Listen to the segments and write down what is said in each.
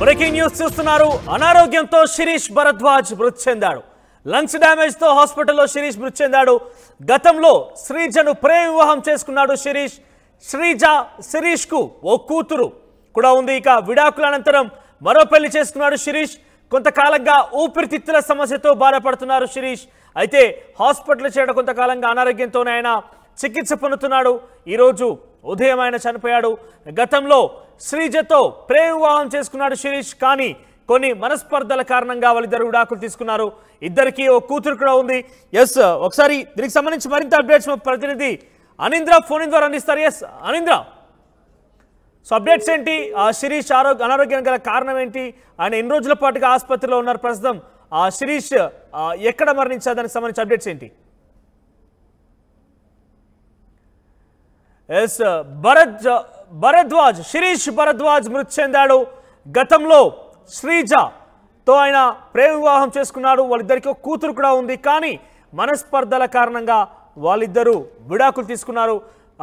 Breaking news చూస్తున్నారు. అనారోగ్యంతో శిరీష్ భరద్వాజ్ మృతి చెందాడు. లంగ్స్ డ్యామేజ్ తో హాస్పిటల్లో శిరీష్ మృతి చెందాడు. గతంలో శ్రీజను ప్రేమ వివాహం చేసుకున్నాడు శిరీష్. శిరీష్ కు ఓ కూతురు కూడా ఉంది. ఇక విడాకుల అనంతరం మరో పెళ్లి చేసుకున్నాడు శిరీష్. కొంతకాలంగా ఊపిరితిత్తుల సమస్యతో బాధపడుతున్నారు శిరీష్. అయితే హాస్పిటల్ చేరడం కొంతకాలంగా అనారోగ్యంతోనే ఆయన చికిత్స పొందుతున్నాడు. ఈరోజు ఉదయం ఆయన చనిపోయాడు. గతంలో శ్రీజతో ప్రేమ వివాహం చేసుకున్నాడు శిరీష్. కానీ కొన్ని మనస్పర్ధల కారణంగా వాళ్ళిద్దరు విడాకులు తీసుకున్నారు. ఇద్దరికి ఓ కూతురు కూడా ఉంది. ఎస్, ఒకసారి దీనికి సంబంధించి మరింత అప్డేట్స్ మా ప్రతినిధి అనింద్ర ఫోన్ ద్వారా అందిస్తారు. ఎస్ అనింద్ర, సో అప్డేట్స్ ఏంటి? శిరీష్ అనారోగ్యం గల కారణం ఏంటి? ఆయన ఎన్ని రోజుల పాటుగా ఆసుపత్రిలో ఉన్నారు ప్రస్తుతం? శిరీష్ ఎక్కడ మరణించారు? దానికి సంబంధించి అప్డేట్స్ ఏంటి? ఎస్, శిరీష్ భరద్వాజ్ మృతి చెందాడు. గతంలో శ్రీజతో ఆయన ప్రేమ వివాహం చేసుకున్నాడు. వాళ్ళిద్దరికి ఒక కూతురు కూడా ఉంది. కానీ మనస్పర్ధల కారణంగా వాళ్ళిద్దరూ విడాకులు తీసుకున్నారు.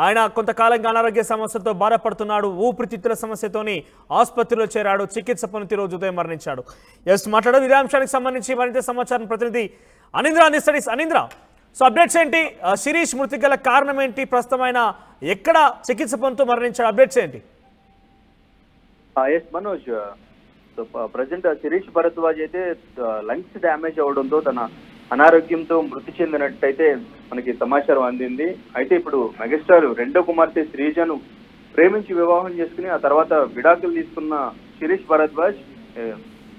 ఆయన కొంతకాలంగా అనారోగ్య సమస్యతో బాధపడుతున్నాడు. ఊపిరితిత్తుల సమస్యతోని ఆసుపత్రిలో చేరాడు. చికిత్స పొంది రోజు ఉదయం మరణించాడు. ఎస్, మాట్లాడడం ఇదే అంశానికి సంబంధించి మరింత సమాచారం ప్రతినిధి అనింద్ర అందిస్తాడు. అనింద్ర, సో అప్డేట్స్ ఏంటి? శిరీష్ మృతి గల కారణం ఏంటి? ప్రస్తుతం ఆయన ఎక్కడ చికిత్స పొందుతూ మరణించాడు? అప్డేట్స్ ఏంటి? ఎస్ మనోజ్, ప్రజెంట్ శిరీష్ భరద్వాజ్ అయితే లంగ్స్ డ్యామేజ్ అవడంతో తన అనారోగ్యంతో మృతి చెందినట్టయితే మనకి సమాచారం అందింది. అయితే ఇప్పుడు మెగాస్టార్ రెండో కుమార్తె శ్రీజను ప్రేమించి వివాహం చేసుకుని ఆ తర్వాత విడాకులు తీసుకున్న శిరీష్ భరద్వాజ్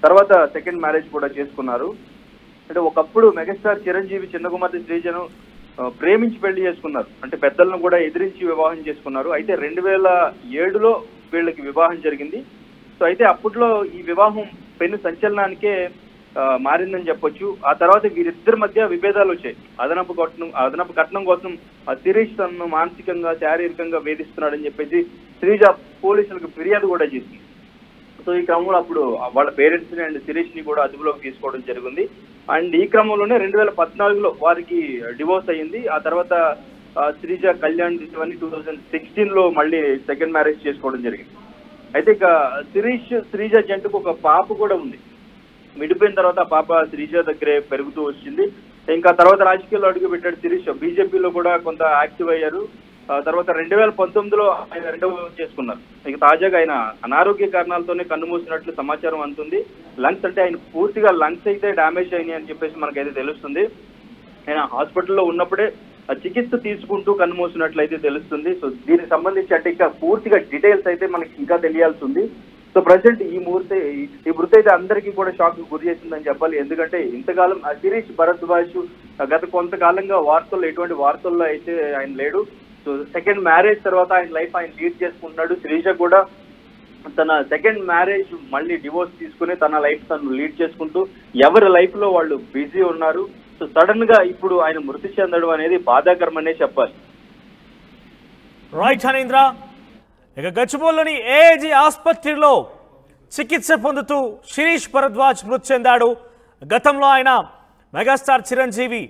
తర్వాత సెకండ్ మ్యారేజ్ కూడా చేసుకున్నారు. అంటే ఒకప్పుడు మెగాస్టార్ చిరంజీవి చిన్న కుమార్తె శ్రీజను ప్రేమించి పెళ్లి చేసుకున్నారు. అంటే పెద్దలను కూడా ఎదిరించి వివాహం చేసుకున్నారు. అయితే 2007లో వీళ్ళకి వివాహం జరిగింది. సో అయితే అప్పట్లో ఈ వివాహం పెను సంచలనానికే మారిందని చెప్పొచ్చు. ఆ తర్వాత వీరిద్దరి మధ్య విభేదాలు వచ్చాయి. అదనపు కట్నం కోసం ఆ శిరీష్ తనను మానసికంగా శారీరకంగా వేధిస్తున్నాడని చెప్పేసి శ్రీజ పోలీసులకు ఫిర్యాదు కూడా చేసింది. సో ఈ క్రమంలో అప్పుడు వాళ్ళ పేరెంట్స్ ని అండ్ శిరీష్ ని కూడా అదుపులోకి తీసుకోవడం జరిగింది. అండ్ ఈ క్రమంలోనే 2014లో వారికి డివోర్స్ అయ్యింది. ఆ తర్వాత శ్రీజ కళ్యాణ్ 2016లో మళ్ళీ సెకండ్ మ్యారేజ్ చేసుకోవడం జరిగింది. అయితే ఇక శ్రీజ జంటకు ఒక పాప కూడా ఉంది. విడిపోయిన తర్వాత ఆ పాప శ్రీజ దగ్గరే పెరుగుతూ వచ్చింది. ఇంకా తర్వాత రాజకీయాల్లో అడుగు పెట్టాడు శిరీష్. బీజేపీలో కూడా కొంత యాక్టివ్ అయ్యారు. తర్వాత 2019లో ఆయన రెండవ చేసుకున్నారు. ఇక తాజాగా ఆయన అనారోగ్య కారణాలతోనే కన్నుమూసినట్లు సమాచారం అందుతుంది. లంగ్స్ అంటే ఆయన పూర్తిగా లంగ్స్ అయితే డ్యామేజ్ అయినాయి అని చెప్పేసి మనకైతే తెలుస్తుంది. ఆయన హాస్పిటల్లో ఉన్నప్పుడే చికిత్స తీసుకుంటూ కన్నుమూసినట్లయితే తెలుస్తుంది. సో దీనికి సంబంధించి అంటే ఇంకా పూర్తిగా డీటెయిల్స్ అయితే మనకి ఇంకా తెలియాల్సి ఉంది. సో ప్రజెంట్ ఈ మృతి అయితే అందరికీ కూడా షాక్ గురి చేసిందని చెప్పాలి. ఎందుకంటే ఇంతకాలం శిరీష్ భరద్వాజ్ గత కొంతకాలంగా ఎటువంటి వార్తల్లో అయితే ఆయన లేడు. సో సెకండ్ మ్యారేజ్ తర్వాత ఆయన లైఫ్ ఆయన లీడ్ చేసుకుంటున్నాడు. శ్రీజ కూడా తన సెకండ్ మ్యారేజ్ మళ్ళీ డివోర్స్ తీసుకుని తన లైఫ్ తను లీడ్ చేసుకుంటూ ఎవరి లైఫ్ లో వాళ్ళు బిజీ ఉన్నారు. సో సడన్ గా ఇప్పుడు ఆయన మృతి చెందడం అనేది బాధాకరమనే చెప్పాలి. రైట్ హనీంద్ర, ఇక గచ్చిబౌలిలోని ఏజీ ఆసుపత్రిలో చికిత్స పొందుతూ శిరీష్ భరద్వాజ్ మృతి చెందాడు. గతంలో ఆయన మెగాస్టార్ చిరంజీవి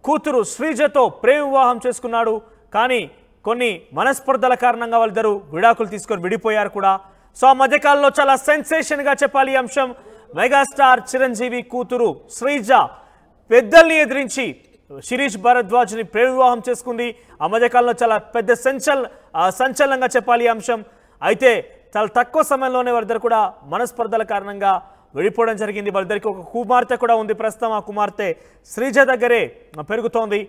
కూతురు శ్రీజతో ప్రేమ వివాహం చేసుకున్నాడు. కానీ కొన్ని మనస్పర్ధల కారణంగా వాళ్ళిద్దరూ విడాకులు తీసుకొని విడిపోయారు కూడా. సో ఆ మధ్యకాలంలో చాలా సెన్సేషన్గా చెప్పాలి ఈ అంశం. మెగాస్టార్ చిరంజీవి కూతురు శ్రీజ పెద్దల్ని ఎదిరించి శిరీష్ భరద్వాజ్ని ప్రేమ వివాహం చేసుకుంది. ఆ మధ్యకాలంలో చాలా పెద్ద సంచలనంగా చెప్పాలి ఈ అంశం. అయితే చాలా తక్కువ సమయంలోనే వాళ్ళిద్దరు కూడా మనస్పర్ధల కారణంగా విడిపోవడం జరిగింది. వాళ్ళిద్దరికి ఒక కుమార్తె కూడా ఉంది. ప్రస్తుతం ఆ కుమార్తె శ్రీజ దగ్గరే పెరుగుతోంది.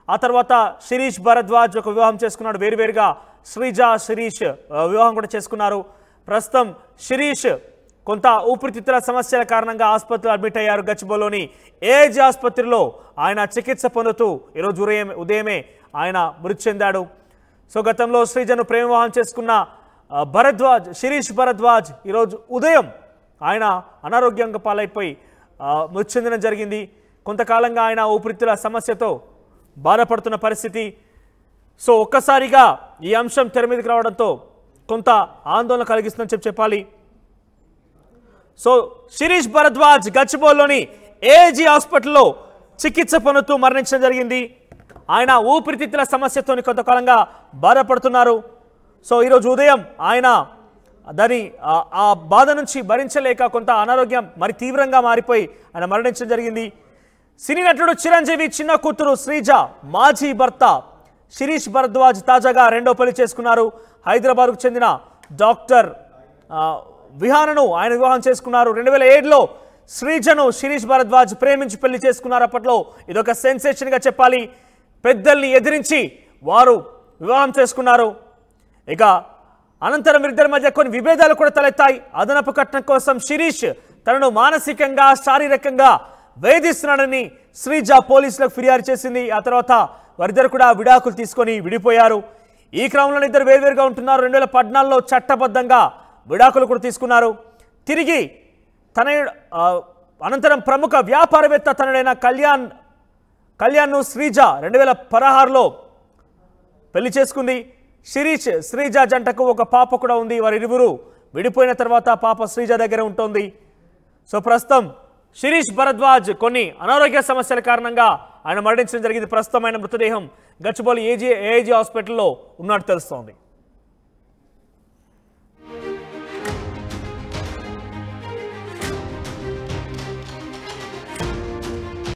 ఆ తర్వాత శిరీష్ భరద్వాజ్ ఒక వివాహం చేసుకున్నాడు. వేరువేరుగా శిరీష్ వివాహం కూడా చేసుకున్నారు. ప్రస్తుతం శిరీష్ కొంత ఊపిరితిత్తుల సమస్యల కారణంగా ఆసుపత్రిలో అడ్మిట్ అయ్యారు. గచ్చిబౌలిలోని ఏజీ ఆసుపత్రిలో ఆయన చికిత్స పొందుతూ ఈరోజు ఉదయమే ఆయన మృతి చెందాడు. సో గతంలో శ్రీజను ప్రేమ వివాహం చేసుకున్న శిరీష్ భరద్వాజ్ ఈరోజు ఉదయం ఆయన అనారోగ్యంగా పాలైపోయి మృతి చెందడం జరిగింది. కొంతకాలంగా ఆయన ఊపిరితిత్తుల సమస్యతో బాధపడుతున్న పరిస్థితి. సో ఒక్కసారిగా ఈ అంశం తెర మీదకి రావడంతో కొంత ఆందోళన కలిగిస్తుందని చెప్పాలి. సో శిరీష్ భరద్వాజ్ గచ్చిబౌలిలోని ఏజీ హాస్పిటల్లో చికిత్స పొందుతూ మరణించడం జరిగింది. ఆయన ఊపిరితిత్తుల సమస్యతో కొంతకాలంగా బాధపడుతున్నారు. సో ఈరోజు ఉదయం ఆయన దాని ఆ బాధ నుంచి భరించలేక కొంత అనారోగ్యం మరి తీవ్రంగా మారిపోయి ఆయన మరణించడం జరిగింది. సినీ నటుడు చిరంజీవి చిన్న కూతురు శ్రీజ మాజీ భర్త శిరీష్ భరద్వాజ్ తాజాగా రెండో పెళ్లి చేసుకున్నారు. హైదరాబాద్కు చెందిన డాక్టర్ విహానను ఆయన వివాహం చేసుకున్నారు. 2007లో శ్రీజను శిరీష్ భరద్వాజ్ ప్రేమించి పెళ్లి చేసుకున్నారు. అప్పట్లో ఇదొక సెన్సేషన్గా చెప్పాలి. పెద్దల్ని ఎదిరించి వారు వివాహం చేసుకున్నారు. ఇక అనంతరం ఇద్దరి మధ్య కొన్ని విభేదాలు కూడా తలెత్తాయి. అదనపు కట్నం కోసం శిరీష్ తనను మానసికంగా శారీరకంగా వేధిస్తున్నాడని శ్రీజ పోలీసులకు ఫిర్యాదు చేసింది. ఆ తర్వాత వారిద్దరు కూడా విడాకులు తీసుకొని విడిపోయారు. ఈ క్రమంలో ఇద్దరు వేర్వేరుగా ఉంటున్నారు. 2014లో చట్టబద్ధంగా విడాకులు కూడా తీసుకున్నారు. తిరిగి అనంతరం ప్రముఖ వ్యాపారవేత్త తనడైన కళ్యాణ్ను శ్రీజ 2016లో పెళ్లి చేసుకుంది. శిరీష్ శ్రీజ జంటకు ఒక పాప కూడా ఉంది. వారిరువురు విడిపోయిన తర్వాత పాప శ్రీజ దగ్గర ఉంటుంది. సో ప్రస్తుతం శిరీష్ భరద్వాజ్ కొన్ని అనారోగ్య సమస్యల కారణంగా ఆయన మరణించడం జరిగింది. ప్రస్తుతం ఆయన మృతదేహం గచ్చిబౌలి ఏఐజీ హాస్పిటల్లో ఉన్నట్టు తెలుస్తోంది.